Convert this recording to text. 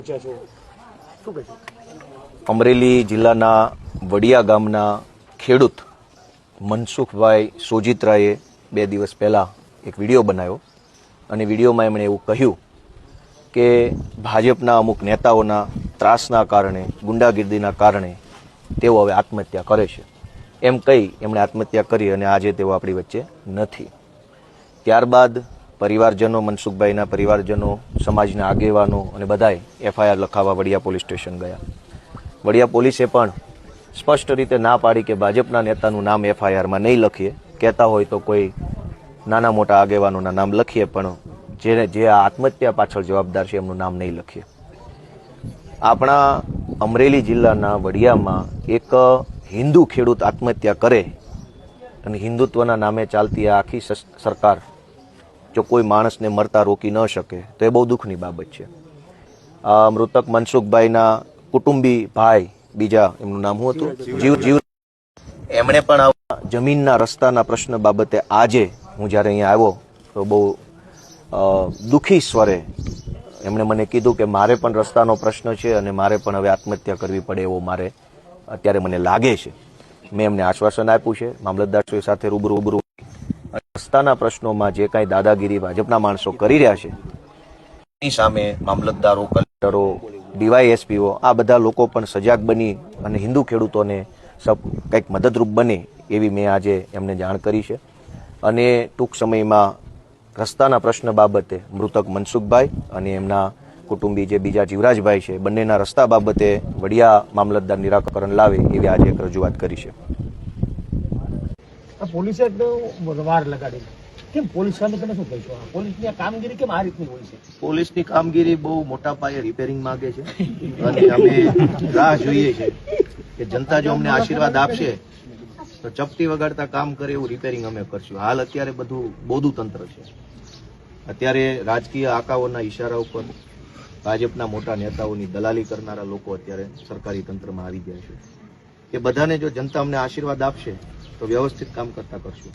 પહોંચ્યા છો, શું કહેશો? અમરેલી જિલ્લાના વડિયા ગામના ખેડૂત મનસુખભાઈ સોજિત્રાએ 2 દિવસ પહેલાં એક વિડીયો બનાવ્યો અને વિડીયોમાં એમણે એવું કહ્યું કે ભાજપના અમુક નેતાઓના ત્રાસના કારણે, ગુંડાગીર્દીના કારણે તેઓ હવે આત્મહત્યા કરે છે. એમ કહી એમણે આત્મહત્યા કરી અને આજે તેઓ આપણી વચ્ચે નથી. ત્યારબાદ પરિવારજનો, મનસુખભાઈના પરિવારજનો, સમાજના આગેવાનો અને બધાએ FIR લખાવવા વડિયા પોલીસ સ્ટેશન ગયા. વડિયા પોલીસે પણ સ્પષ્ટ રીતે ના પાડી કે ભાજપના નેતાનું નામ FIRમાં નહીં લખીએ, કહેતા હોય તો કોઈ નાના મોટા આગેવાનોના નામ લખીએ, પણ જે આ આત્મહત્યા પાછળ જવાબદાર છે એમનું નામ નહીં લખીએ. આપણા અમરેલી જિલ્લાના વડિયામાં એક હિન્દુ ખેડૂત આત્મહત્યા કરે અને હિન્દુત્વના નામે ચાલતી આ આખી સરકાર જો કોઈ માણસને મરતા રોકી ન શકે તો એ બહુ દુઃખની બાબત છે. મૃતક મનસુખભાઈના કુટુંબી ભાઈ, બીજા એમનું નામ શું હતું, જીવ, એમણે પણ આ જમીનના રસ્તાના પ્રશ્ન બાબતે આજે હું જ્યારે અહીંયા આવ્યો તો બહુ દુઃખી સ્વરે એમણે મને કીધું કે મારે પણ રસ્તાનો પ્રશ્ન છે અને મારે પણ હવે આત્મહત્યા કરવી પડે એવો મારે અત્યારે મને લાગે છે. મેં એમને આશ્વાસન આપ્યું છે મામલતદારશ્રી સાથે રૂબરૂ રસ્તાના પ્રશ્નોમાં જે કાંઈ દાદાગીરી ભાજપના માણસો કરી રહ્યા છે એની સામે મામલતદારો, કલેક્ટરો, DYSPઓ આ બધા લોકો પણ સજાગ બની અને હિન્દુ ખેડૂતોને કંઈક મદદરૂપ બને એવી મેં આજે એમને જાણ કરી છે. અને ટૂંક સમયમાં રસ્તાના પ્રશ્ન બાબતે મૃતક મનસુખભાઈ અને એમના કુટુંબી જે બીજા જીવરાજભાઈ છે, બંનેના રસ્તા બાબતે વડિયા મામલતદાર નિરાકરણ લાવે એવી આજે એક રજૂઆત કરી છે. પોલીસે વાર લગાડી, કેમ પોલીસ સામે તમે શું કહેશો? પોલીસની કામગીરી કેમ આ રીતની હોય છે? પોલીસની કામગીરી બહુ મોટા પાયે રિપેરિંગ માંગે છે અને અમે રાહ જોઈએ છે કે જનતા જો અમને આશીર્વાદ આપશે તો ચપટી વગાડતા કામ કરે એવું રિપેરિંગ અમે કરશું. હાલ અત્યારે બધું બોધું તંત્ર છે. અત્યારે રાજકીય આકાઓના ઈશારા ઉપર ભાજપના મોટા નેતાઓની દલાલી કરનારા લોકો અત્યારે સરકારી તંત્રમાં આવી ગયા છે. એ બધાને જો જનતા અમને આશીર્વાદ આપશે તો વ્યવસ્થિત કામ કરતા કરશું.